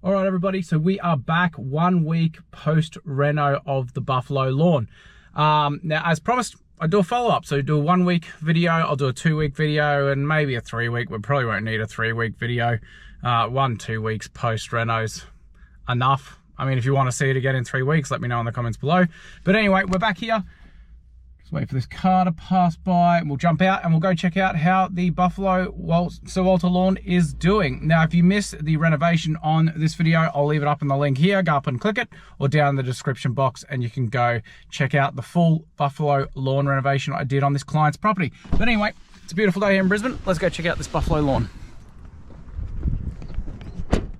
All right, everybody, so we are back 1 week post reno of the buffalo lawn. Now, as promised, I do a follow-up. So do a 1 week video, I'll do a 2 week video, and maybe a 3 week. We probably won't need a 3 week video. 1-2 weeks post renos enough. I mean, if you want to see it again in 3 weeks, let me know in the comments below. But anyway, we're back here. Just wait for this car to pass by, and we'll jump out and we'll go check out how the Buffalo Sir Walter lawn is doing. Now, if you missed the renovation on this video, I'll leave it up in the link here. Go up and click it, or down in the description box, and you can go check out the full Buffalo lawn renovation I did on this client's property. But anyway, it's a beautiful day here in Brisbane. Let's go check out this Buffalo lawn.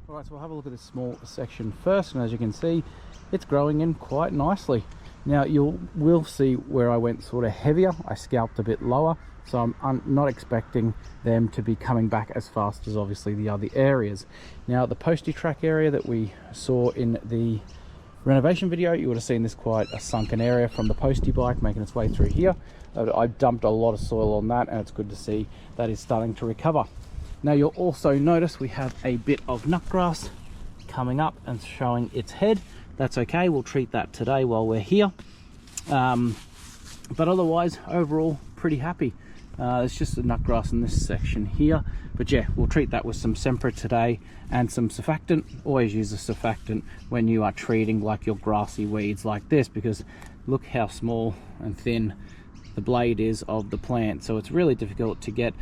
All right, so we'll have a look at this small section first, and as you can see, it's growing in quite nicely. Now, you will see where I went sort of heavier. I scalped a bit lower, so I'm not expecting them to be coming back as fast as obviously the other areas. Now, the postie track area that we saw in the renovation video, you would have seen this quite a sunken area from the postie bike making its way through here. I dumped a lot of soil on that, and it's good to see that is starting to recover. Now, you'll also notice we have a bit of nutgrass coming up and showing its head. That's okay, we'll treat that today while we're here. But otherwise, overall, pretty happy. It's just the nutgrass in this section here. But yeah, we'll treat that with some Sempra today and some surfactant. Always use a surfactant when you are treating like your grassy weeds like this, because look how small and thin the blade is of the plant. So it's really difficult to get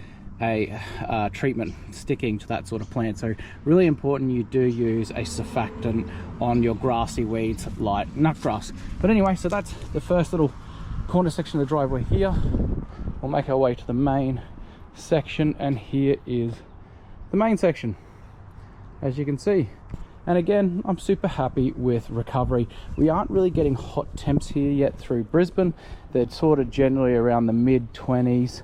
a treatment sticking to that sort of plant. So really important you do use a surfactant on your grassy weeds like nutgrass. But anyway, so that's the first little corner section of the driveway here. We'll make our way to the main section, and here is the main section, as you can see. And again, I'm super happy with recovery. We aren't really getting hot temps here yet through Brisbane. They're sort of generally around the mid-20s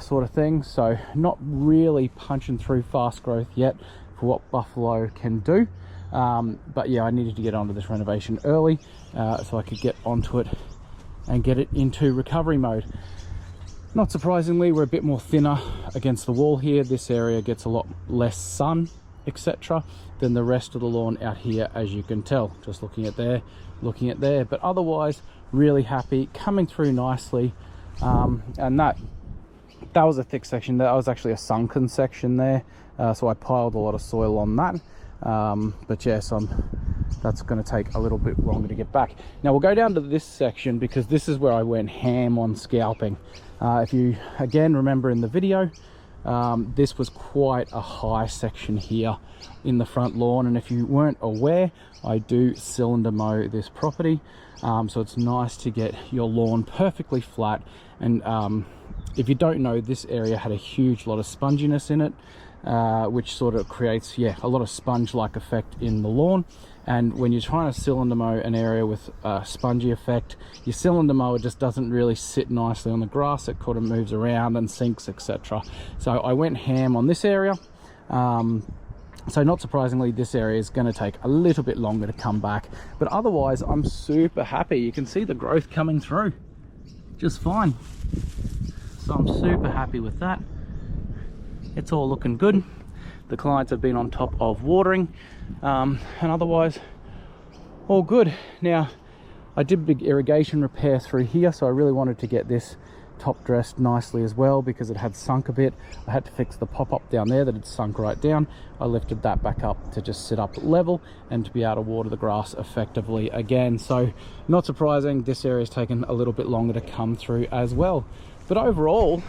sort of thing, so not really punching through fast growth yet for what Buffalo can do. But yeah, I needed to get onto this renovation early so I could get onto it and get it into recovery mode. Not surprisingly, we're a bit more thinner against the wall here. This area gets a lot less sun, etc., than the rest of the lawn out here, as you can tell, just looking at there, looking at there. But otherwise, really happy, coming through nicely. And that was a thick section. That was actually a sunken section there, so I piled a lot of soil on that. But yes, that's going to take a little bit longer to get back. Now we'll go down to this section, because this is where I went ham on scalping. If you again remember in the video, this was quite a high section here in the front lawn, and if you weren't aware, I do cylinder mow this property, so it's nice to get your lawn perfectly flat. And if you don't know, this area had a huge lot of sponginess in it, which sort of creates, yeah, a lot of sponge-like effect in the lawn. And when you're trying to cylinder mow an area with a spongy effect, your cylinder mower just doesn't really sit nicely on the grass. It kind of moves around and sinks, etc. So I went ham on this area. So not surprisingly, this area is going to take a little bit longer to come back, but otherwise I'm super happy. You can see the growth coming through just fine. So I'm super happy with that. It's all looking good. The clients have been on top of watering, and otherwise all good. Now, I did big irrigation repair through here, so I really wanted to get this top dressed nicely as well, because it had sunk a bit. I had to fix the pop-up down there that had sunk right down. I lifted that back up to just sit up level and to be able to water the grass effectively again. So not surprising, this area has taken a little bit longer to come through as well. But overall,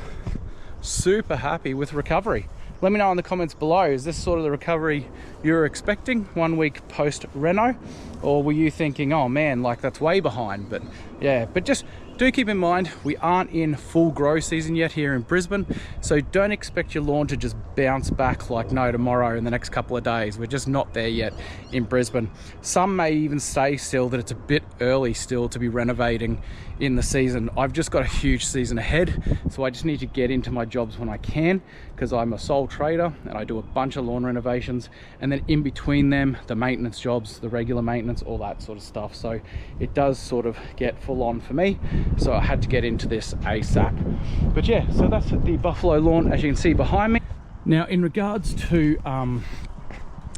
super happy with recovery. Let me know in the comments below, is this sort of the recovery you're expecting 1 week post reno, or were you thinking, oh man, like that's way behind? But yeah, but just do keep in mind, we aren't in full grow season yet here in Brisbane, so don't expect your lawn to just bounce back like no tomorrow in the next couple of days. We're just not there yet in Brisbane. Some may even say still that it's a bit early still to be renovating in the season. I've just got a huge season ahead, so I just need to get into my jobs when I can, because I'm a sole trader and I do a bunch of lawn renovations, and then in between them, the maintenance jobs, the regular maintenance, all that sort of stuff. So it does sort of get full on for me, so I had to get into this ASAP. But yeah, so that's the buffalo lawn, as you can see behind me. Now, in regards to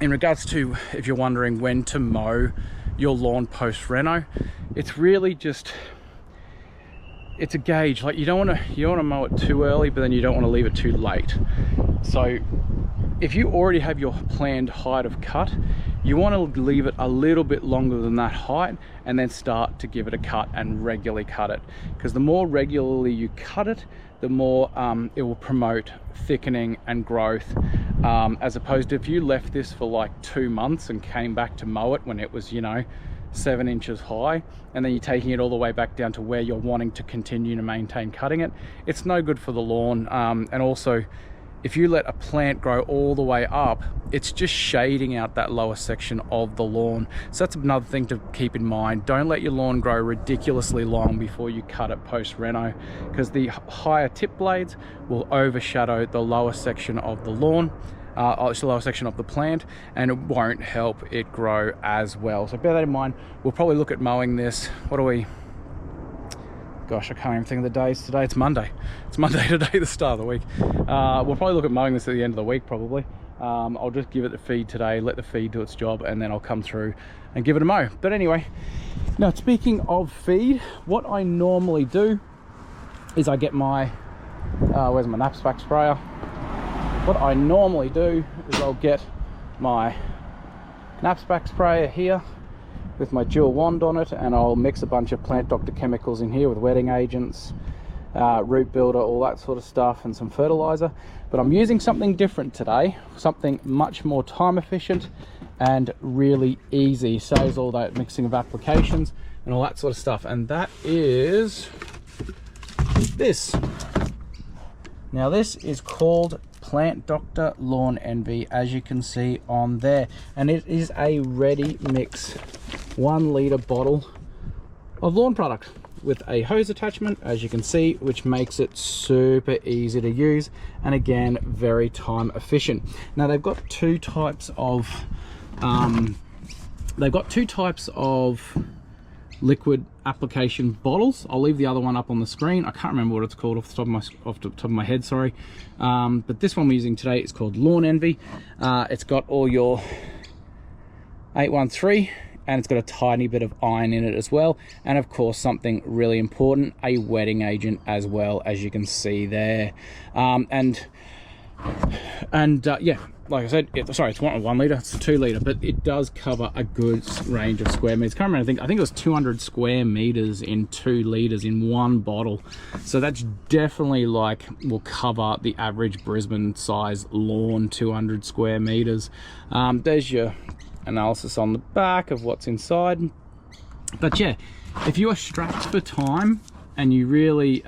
in regards to, if you're wondering when to mow your lawn post reno, it's really just, it's a gauge. Like you don't want to mow it too early, but then you don't want to leave it too late. So if you already have your planned height of cut, you want to leave it a little bit longer than that height and then start to give it a cut and regularly cut it, because the more regularly you cut it, the more it will promote thickening and growth, as opposed to if you left this for like 2 months and came back to mow it when it was, you know, 7 inches high, and then you're taking it all the way back down to where you're wanting to continue to maintain cutting it. It's no good for the lawn. And also, if you let a plant grow all the way up, it's just shading out that lower section of the lawn. So that's another thing to keep in mind. Don't let your lawn grow ridiculously long before you cut it post reno, because the higher tip blades will overshadow the lower section of the lawn, the lower section of the plant, and it won't help it grow as well. So bear that in mind. We'll probably look at mowing this. What are we? Gosh, I can't even think of the days today. It's Monday. It's Monday today, the start of the week. We'll probably look at mowing this at the end of the week, probably. I'll just give it the feed today, let the feed do its job, and then I'll come through and give it a mow. But anyway, now speaking of feed, what I normally do is I get my, where's my knapsack sprayer? What I normally do is I'll get my knapsack sprayer here with my dual wand on it, and I'll mix a bunch of Plant Doctor chemicals in here with wetting agents, root builder, all that sort of stuff, and some fertilizer. But I'm using something different today, something much more time efficient and really easy, saves all that mixing of applications and all that sort of stuff, and that is this. Now this is called Plant Doctor Lawn Envy, as you can see on there, and it is a ready mix 1 litre bottle of lawn product with a hose attachment, as you can see, which makes it super easy to use, and again, very time efficient. Now they've got two types of liquid application bottles. I'll leave the other one up on the screen. I can't remember what it's called off the top of my head, sorry. But this one we're using today is called Lawn Envy. It's got all your 813, and it's got a tiny bit of iron in it as well, and of course something really important, a wetting agent as well, as you can see there. Yeah, like I said, it's 1 litre, it's 2 litre, but it does cover a good range of square meters. I can't remember, I think it was 200 square meters in 2 litres in one bottle. So that's definitely like, will cover the average Brisbane size lawn, 200 square meters. There's your analysis on the back of what's inside. But yeah, if you are strapped for time and you really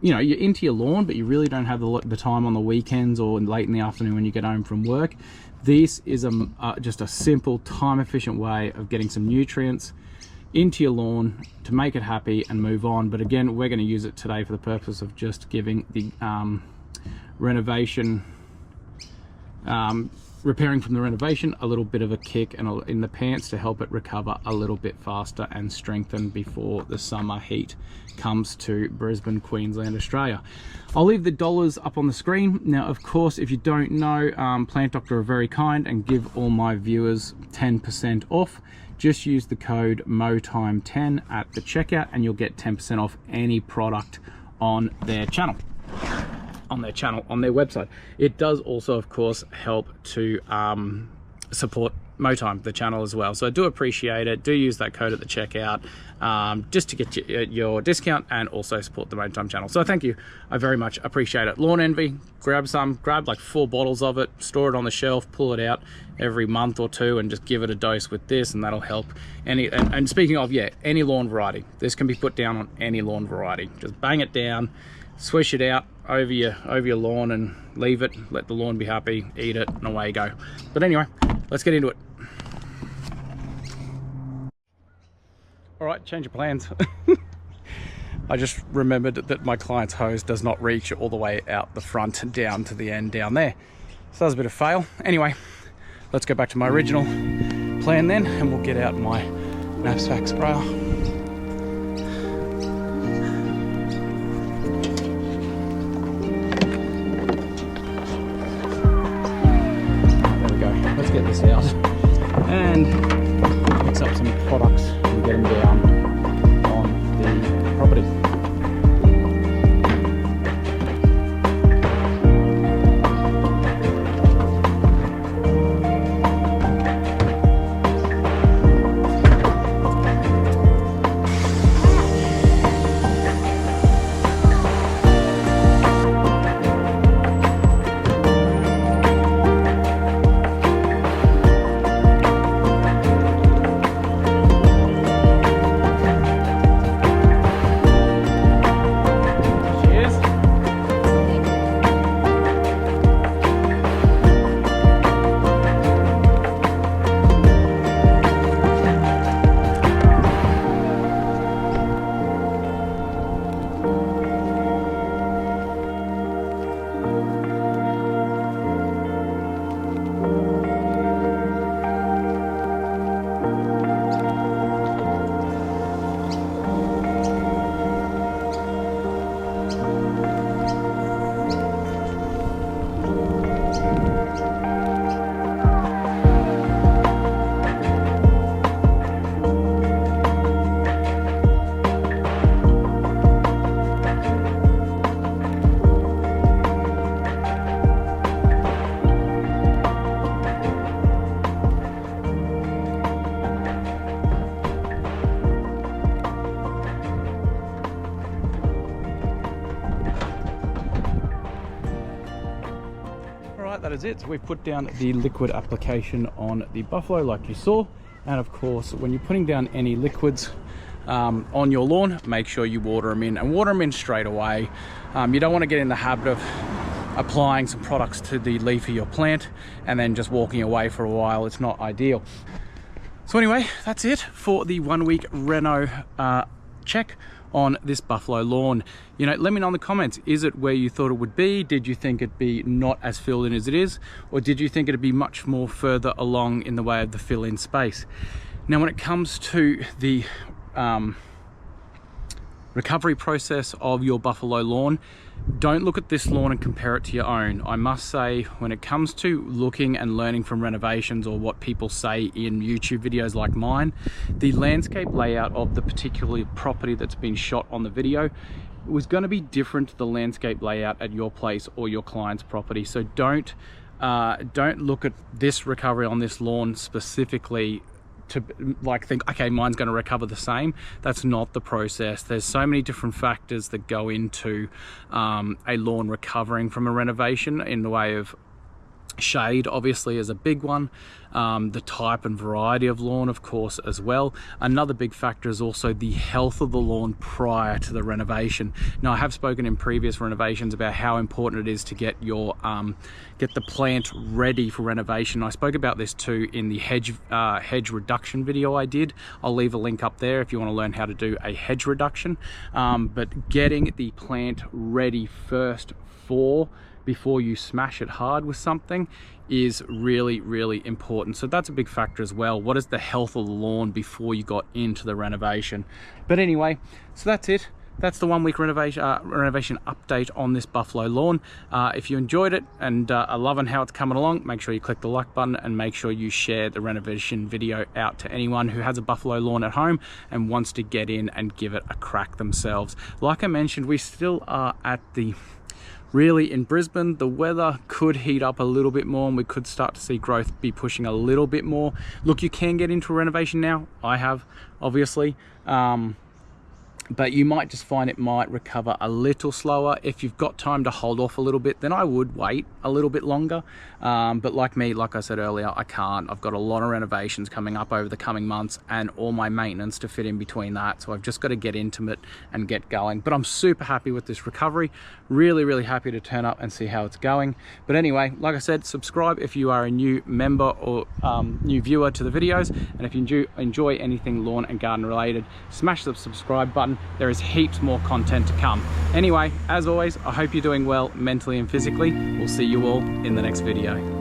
you know, you're into your lawn but you really don't have the time on the weekends or late in the afternoon when you get home from work, this is just a simple, time efficient way of getting some nutrients into your lawn to make it happy and move on. But again, we're going to use it today for the purpose of just giving the renovation, repairing from the renovation, a little bit of a kick and in the pants to help it recover a little bit faster and strengthen before the summer heat comes to Brisbane, Queensland, Australia. I'll leave the dollars up on the screen. Now, of course, if you don't know, Plant Doctor are very kind and give all my viewers 10% off. Just use the code MOWTIME10 at the checkout and you'll get 10% off any product on their channel. On their website. It does also, of course, help to support MoTime, the channel, as well. So I do appreciate it. Do use that code at the checkout just to get your discount and also support the MoTime channel. So thank you. I very much appreciate it. Lawn Envy, grab like 4 bottles of it, store it on the shelf, pull it out every month or 2 and just give it a dose with this, and that'll help any, and speaking of, yeah, any lawn variety. This can be put down on any lawn variety. Just bang it down, swish it out over your lawn and leave it, let the lawn be happy, eat it, and away you go. But anyway, let's get into it. All right, change of plans. I just remembered that my client's hose does not reach all the way out the front down to the end down there. So that was a bit of a fail. Anyway, let's go back to my original plan then, and we'll get out my knapsack sprayer. Let's get this out and mix up some products and get them down on the property. That is it. So we've put down the liquid application on the buffalo like you saw, and of course when you're putting down any liquids on your lawn, make sure you water them in, and water them in straight away. You don't want to get in the habit of applying some products to the leaf of your plant and then just walking away for a while. It's not ideal. So anyway, that's it for the 1 week reno check on this buffalo lawn. You know, let me know in the comments, is it where you thought it would be? Did you think it'd be not as filled in as it is, or did you think it'd be much more further along in the way of the fill in space? Now when it comes to the recovery process of your buffalo lawn, don't look at this lawn and compare it to your own. I must say, when it comes to looking and learning from renovations or what people say in YouTube videos like mine, the landscape layout of the particular property that's been shot on the video was going to be different to the landscape layout at your place or your client's property. So don't look at this recovery on this lawn specifically to like think, okay, mine's going to recover the same. That's not the process. There's so many different factors that go into a lawn recovering from a renovation, in the way of shade obviously is a big one, the type and variety of lawn of course as well. Another big factor is also the health of the lawn prior to the renovation. Now I have spoken in previous renovations about how important it is to get your get the plant ready for renovation. I spoke about this too in the hedge reduction video I did. I'll leave a link up there if you want to learn how to do a hedge reduction, but getting the plant ready first before you smash it hard with something is really, really important. So that's a big factor as well. What is the health of the lawn before you got into the renovation? But anyway, so that's it. That's the 1 week renovation update on this buffalo lawn. If you enjoyed it and are loving how it's coming along, make sure you click the like button and make sure you share the renovation video out to anyone who has a buffalo lawn at home and wants to get in and give it a crack themselves. Like I mentioned, we still are at the really in Brisbane, the weather could heat up a little bit more and we could start to see growth be pushing a little bit more. Look, you can get into a renovation now. I have, obviously. But you might just find it might recover a little slower. If you've got time to hold off a little bit, then I would wait a little bit longer. But like me, like I said earlier, I can't. I've got a lot of renovations coming up over the coming months and all my maintenance to fit in between that. So I've just got to get into it and get going. But I'm super happy with this recovery. Really, really happy to turn up and see how it's going. But anyway, like I said, subscribe if you are a new member or new viewer to the videos. And if you enjoy anything lawn and garden related, smash the subscribe button. There is heaps more content to come. Anyway, as always, I hope you're doing well mentally and physically. We'll see you all in the next video.